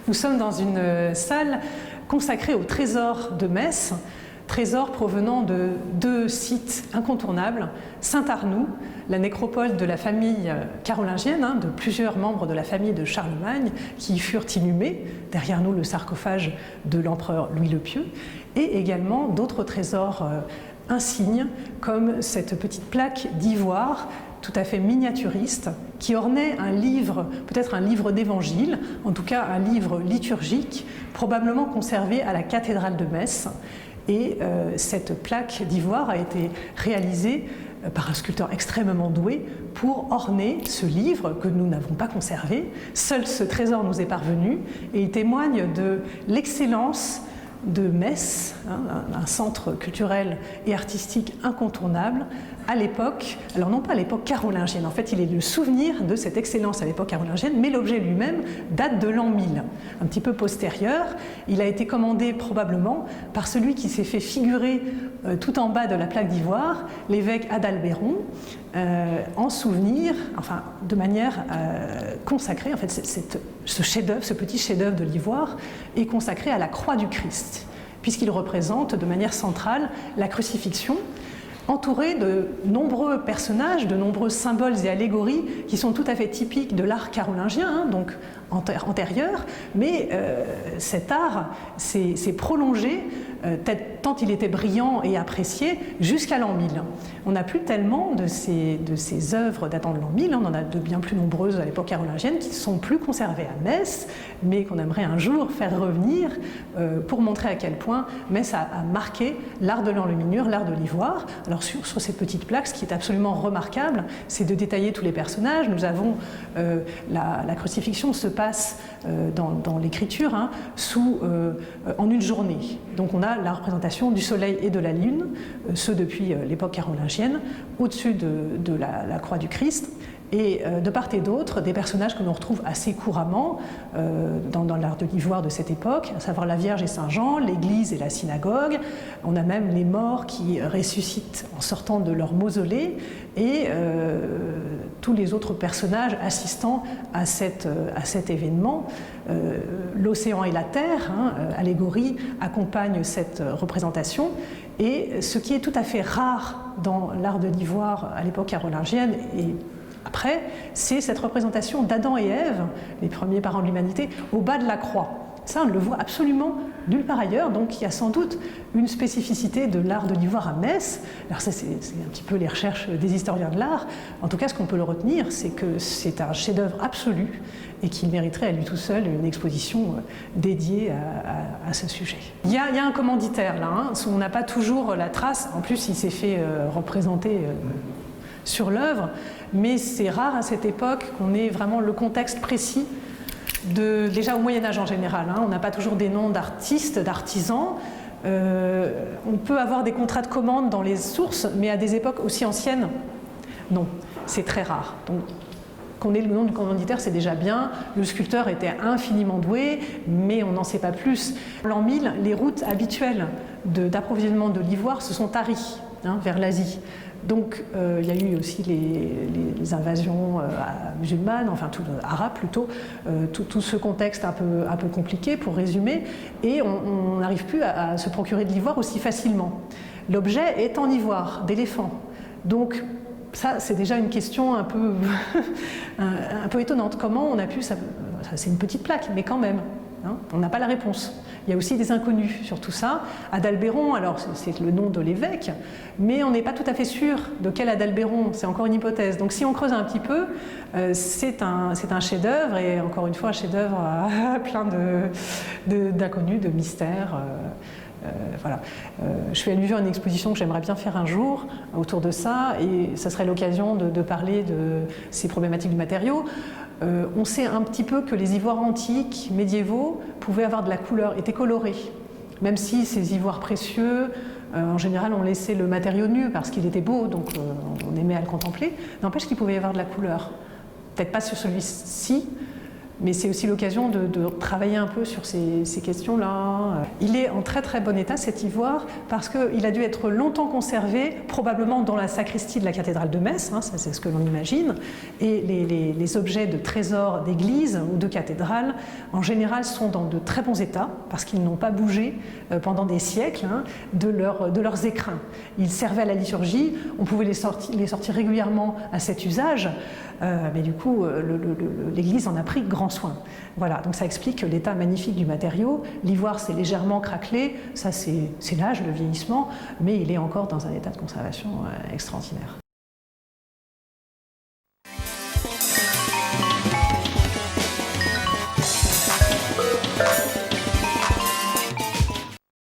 Nous sommes dans une salle consacrée au trésor de Metz, trésor provenant de deux sites incontournables, Saint-Arnoux, la nécropole de la famille carolingienne, de plusieurs membres de la famille de Charlemagne qui y furent inhumés, derrière nous le sarcophage de l'empereur Louis le Pieux, et également d'autres trésors insignes comme cette petite plaque d'ivoire tout à fait miniaturiste qui ornait un livre, peut-être un livre d'évangile, en tout cas un livre liturgique, probablement conservé à la cathédrale de Metz. Et cette plaque d'ivoire a été réalisée par un sculpteur extrêmement doué pour orner ce livre que nous n'avons pas conservé. Seul ce trésor nous est parvenu et il témoigne de l'excellence de Metz, un centre culturel et artistique incontournable à l'époque, alors non pas à l'époque carolingienne, en fait il est le souvenir de cette excellence à l'époque carolingienne, mais l'objet lui-même date de l'an 1000, un petit peu postérieur. Il a été commandé probablement par celui qui s'est fait figurer tout en bas de la plaque d'ivoire, l'évêque Adalbéron, en souvenir, enfin de manière consacrée, en fait ce chef-d'œuvre, ce petit chef-d'œuvre de l'ivoire est consacré à la croix du Christ, puisqu'il représente de manière centrale la crucifixion, entouré de nombreux personnages, de nombreux symboles et allégories qui sont tout à fait typiques de l'art carolingien, donc antérieur, mais cet art s'est prolongé, tant il était brillant et apprécié, jusqu'à l'an 1000. On n'a plus tellement de ces œuvres datant de l'an 1000, on en a de bien plus nombreuses à l'époque carolingienne qui ne sont plus conservées à Metz, mais qu'on aimerait un jour faire revenir pour montrer à quel point Metz a marqué l'art de l'enluminure, l'art de l'ivoire. Alors sur ces petites plaques, ce qui est absolument remarquable, c'est de détailler tous les personnages. Nous avons la crucifixion se passe dans l'écriture en une journée. Donc on a la représentation du soleil et de la lune, ce depuis l'époque carolingienne, au-dessus de la croix du Christ. Et de part et d'autre, des personnages que l'on retrouve assez couramment dans l'art de l'ivoire de cette époque, à savoir la Vierge et Saint-Jean, l'église et la synagogue. On a même les morts qui ressuscitent en sortant de leur mausolée et tous les autres personnages assistant à cet événement. L'océan et la terre, allégorie, accompagnent cette représentation. Et ce qui est tout à fait rare dans l'art de l'ivoire à l'époque carolingienne et après, c'est cette représentation d'Adam et Ève, les premiers parents de l'humanité, au bas de la croix. Ça, on ne le voit absolument nulle part ailleurs, donc il y a sans doute une spécificité de l'art de l'ivoire à Metz. Alors ça, c'est un petit peu les recherches des historiens de l'art. En tout cas, ce qu'on peut le retenir, c'est que c'est un chef-d'œuvre absolu et qu'il mériterait à lui tout seul une exposition dédiée à ce sujet. Il y a un commanditaire là, on n'a pas toujours la trace, en plus il s'est fait représenter sur l'œuvre, mais c'est rare à cette époque qu'on ait vraiment le contexte précis déjà au Moyen-Âge en général. On n'a pas toujours des noms d'artistes, d'artisans. On peut avoir des contrats de commande dans les sources, mais à des époques aussi anciennes, non, c'est très rare. Donc, qu'on ait le nom du commanditaire, c'est déjà bien. Le sculpteur était infiniment doué, mais on n'en sait pas plus. L'an 1000, les routes habituelles d'approvisionnement de l'ivoire se sont taries vers l'Asie. Donc il y a eu aussi les invasions musulmanes, enfin arabes plutôt, tout ce contexte un peu compliqué pour résumer, et on n'arrive plus à se procurer de l'ivoire aussi facilement. L'objet est en ivoire, d'éléphant. Donc ça, c'est déjà une question un peu, un peu étonnante. Comment on a pu... C'est une petite plaque, mais quand même, on n'a pas la réponse. Il y a aussi des inconnus sur tout ça. Adalbéron, alors c'est le nom de l'évêque, mais on n'est pas tout à fait sûr de quel Adalbéron, c'est encore une hypothèse. Donc si on creuse un petit peu, c'est un chef-d'œuvre, et encore une fois un chef-d'œuvre plein d'inconnus, de mystères. Voilà. Je fais allusion à une exposition que j'aimerais bien faire un jour autour de ça, et ça serait l'occasion de parler de ces problématiques du matériau. On sait un petit peu que les ivoires antiques, médiévaux, pouvaient avoir de la couleur, étaient colorés. Même si ces ivoires précieux, en général, on laissait le matériau nu parce qu'il était beau, donc on aimait à le contempler. N'empêche qu'il pouvait y avoir de la couleur. Peut-être pas sur celui-ci, Mais c'est aussi l'occasion de travailler un peu sur ces questions-là. Il est en très très bon état cet ivoire parce qu'il a dû être longtemps conservé, probablement dans la sacristie de la cathédrale de Metz, hein, c'est ce que l'on imagine. Et les objets de trésors d'église ou de cathédrale, en général, sont dans de très bons états parce qu'ils n'ont pas bougé pendant des siècles hein, de leurs écrins. Ils servaient à la liturgie, on pouvait les sortir régulièrement à cet usage, mais du coup, l'église en a pris grand soin. Voilà, donc ça explique l'état magnifique du matériau. L'ivoire s'est légèrement craquelé, ça c'est l'âge, le vieillissement, mais il est encore dans un état de conservation extraordinaire.